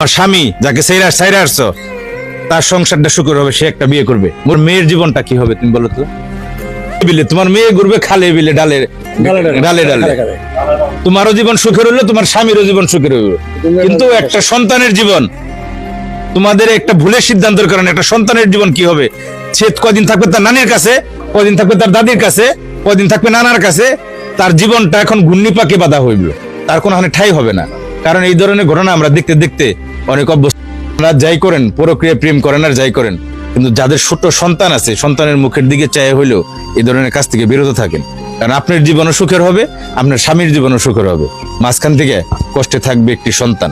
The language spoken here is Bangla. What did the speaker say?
আমার স্বামী যাকে সাইরা আসছো তার সংসারটা সুখের হবে, সে একটা বিয়ে করবে। মোর মেয়ের জীবনটা কি হবে তুমি বলো তো? বিলে তোমার মেয়ে ঘুরবে খালে বিলে, ডালে ডালে ডালে। তোমারও জীবন সুখের হইলো, তোমার স্বামীরও জীবন সুখের হইলো, কিন্তু একটা সন্তানের জীবন, তোমাদের একটা ভুলের সিদ্ধান্তের কারণে একটা সন্তানের জীবন কি হবে? সে কদিন থাকবে তার নানির কাছে, কদিন থাকবে তার দাদির কাছে, কদিন থাকবে নানার কাছে। তার জীবনটা এখন ঘূর্ণি পাকে বাধা হইল, তার কোনো ঠাঁই হবে না। কারণ এই ধরনের ঘটনা আমরা দেখতে দেখতে অনেক অভ্যস্ত। যাই করেন পরক্রিয়া প্রেম করেন আর যাই করেন, কিন্তু যাদের ছোট সন্তান আছে সন্তানের মুখের দিকে চায় হইলেও এই ধরনের কাজ থেকে বিরত থাকেন। কারণ আপনার জীবনও সুখের হবে, আপনার স্বামীর জীবনও সুখের হবে, মাঝখান থেকে কষ্টে থাকবে একটি সন্তান।